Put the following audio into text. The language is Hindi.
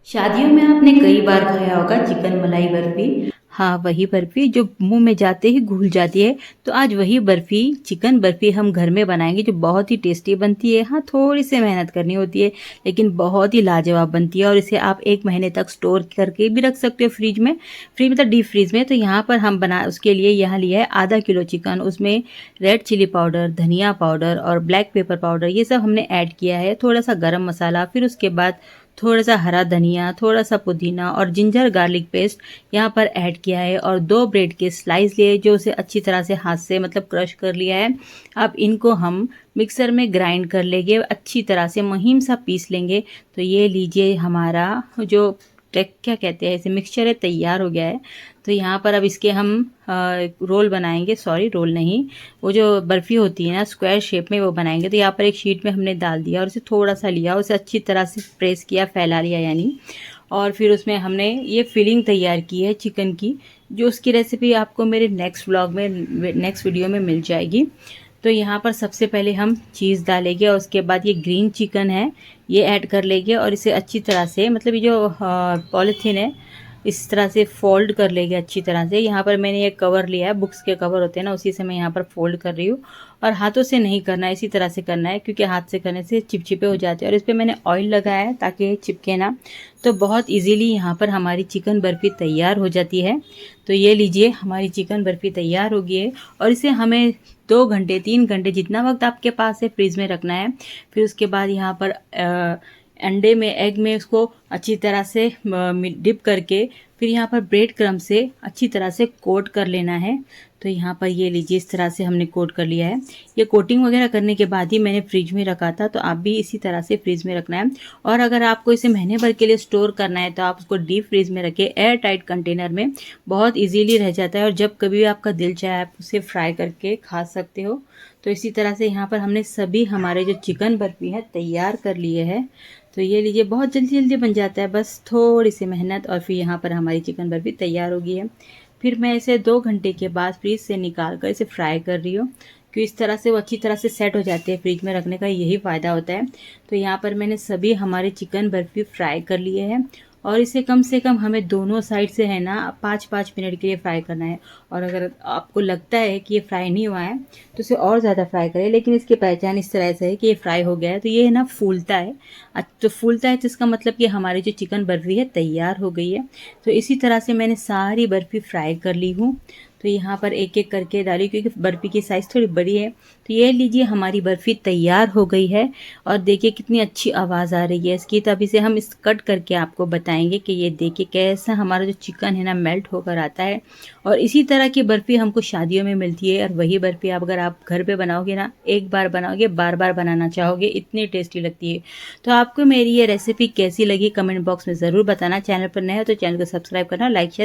शादियों में आपने कई बार खाया होगा चिकन मलाई बर्फी। हाँ, वही बर्फी जो मुंह में जाते ही घुल जाती है। तो आज वही बर्फी, चिकन बर्फी हम घर में बनाएंगे जो बहुत ही टेस्टी बनती है। हाँ, थोड़ी सी मेहनत करनी होती है लेकिन बहुत ही लाजवाब बनती है। और इसे आप 1 महीने तक स्टोर करके भी रख सकते हो फ्रिज में, फ्री मतलब डीप फ्रीज में। तो यहाँ पर हम बना उसके लिए यहाँ लिया है आधा किलो चिकन। उसमें रेड चिली पाउडर, धनिया पाउडर और ब्लैक पेपर पाउडर ये सब हमने ऐड किया है। थोड़ा सा गरम मसाला, फिर उसके बाद थोड़ा सा हरा धनिया, थोड़ा सा पुदीना और जिंजर गार्लिक पेस्ट यहाँ पर ऐड किया है। और 2 ब्रेड के स्लाइस लिए जो उसे अच्छी तरह से हाथ से मतलब क्रश कर लिया है। अब इनको हम मिक्सर में ग्राइंड कर लेंगे, अच्छी तरह से महीन सा पीस लेंगे। तो ये लीजिए हमारा जो क्या कहते हैं इसे मिक्सचर है, तैयार हो गया है। तो यहाँ पर अब इसके हम रोल बनाएंगे, सॉरी रोल नहीं, वो जो बर्फ़ी होती है ना स्क्वायर शेप में वो बनाएंगे। तो यहाँ पर एक शीट में हमने डाल दिया और उसे थोड़ा सा लिया, उसे अच्छी तरह से प्रेस किया, फैला लिया यानी। और फिर उसमें हमने ये फिलिंग तैयार की है चिकन की, जो उसकी रेसिपी आपको मेरे नेक्स्ट व्लॉग में, नेक्स्ट वीडियो में मिल जाएगी। तो यहाँ पर सबसे पहले हम चीज़ डालेंगे और उसके बाद ये ग्रीन चिकन है ये ऐड कर लेंगे। और इसे अच्छी तरह से मतलब ये जो पॉलीथीन है इस तरह से फोल्ड कर लेंगे अच्छी तरह से। यहाँ पर मैंने एक कवर लिया है, बुक्स के कवर होते हैं ना, उसी से मैं यहाँ पर फोल्ड कर रही हूँ। और हाथों से नहीं करना है, इसी तरह से करना है क्योंकि हाथ से करने से चिपचिपे हो जाते हैं। और इस पर मैंने ऑयल लगाया है ताकि चिपके ना। तो बहुत इजीली यहाँ पर हमारी चिकन बर्फ़ी तैयार हो जाती है। तो ये लीजिए हमारी चिकन बर्फ़ी तैयार हो गई है। और इसे हमें 2 घंटे 3 घंटे जितना वक्त आपके पास है फ्रीज में रखना है। फिर उसके बाद यहाँ पर अंडे में, एग में उसको अच्छी तरह से डिप करके फिर यहाँ पर ब्रेड क्रम्ब से अच्छी तरह से कोट कर लेना है। तो यहाँ पर ये लीजिए इस तरह से हमने कोट कर लिया है। ये कोटिंग वगैरह करने के बाद ही मैंने फ्रिज में रखा था, तो आप भी इसी तरह से फ्रिज में रखना है। और अगर आपको इसे महीने भर के लिए स्टोर करना है तो आप उसको डीप फ्रीज में रखें एयर टाइट कंटेनर में, बहुत इजीली रह जाता है। और जब कभी आपका दिल चाहे आप उसे फ्राई करके खा सकते हो। तो इसी तरह से यहाँ पर हमने सभी हमारे जो चिकन बर्फ़ी है तैयार कर लिए हैं। तो ये लीजिए बहुत जल्दी जल्दी बन जाता है, बस थोड़ी सी मेहनत और फिर यहाँ पर हमारी चिकन बर्फ़ी तैयार हो गई है। फिर मैं इसे 2 घंटे के बाद फ्रीज से निकाल कर इसे फ्राई कर रही हूँ कि इस तरह से वो अच्छी तरह से सेट हो जाती है। फ्रिज में रखने का यही फ़ायदा होता है। तो यहाँ पर मैंने सभी हमारे चिकन बर्फ़ी फ्राई कर लिए हैं। और इसे कम से कम हमें दोनों साइड से है ना 5-5 मिनट के लिए फ्राई करना है। और अगर आपको लगता है कि ये फ्राई नहीं हुआ है तो इसे और ज़्यादा फ्राई करें, लेकिन इसकी पहचान इस तरह से है कि ये फ्राई हो गया है तो ये है ना फूलता है। तो फूलता है तो इसका मतलब कि हमारी जो चिकन बर्फ़ी है तैयार हो गई है। तो इसी तरह से मैंने सारी बर्फ़ी फ्राई कर ली हूँ। तो यहाँ पर एक एक करके डाली क्योंकि बर्फ़ी की साइज़ थोड़ी बड़ी है। तो ये लीजिए हमारी बर्फ़ी तैयार हो गई है। और देखिए कितनी अच्छी आवाज़ आ रही है इसकी। तब इसे हम इस कट करके आपको बताएंगे कि ये देखिए कैसा हमारा जो चिकन है ना मेल्ट होकर आता है। और इसी तरह की बर्फ़ी हमको शादियों में मिलती है। और वही बर्फ़ी अगर आप घर पे बनाओगे ना, एक बार बनाओगे बार बार बनाना चाहोगे, इतनी टेस्टी लगती है। तो आपको मेरी ये रेसिपी कैसी लगी कमेंट बॉक्स में ज़रूर बताना। चैनल पर नए हो तो चैनल को सब्सक्राइब करना, लाइक शेयर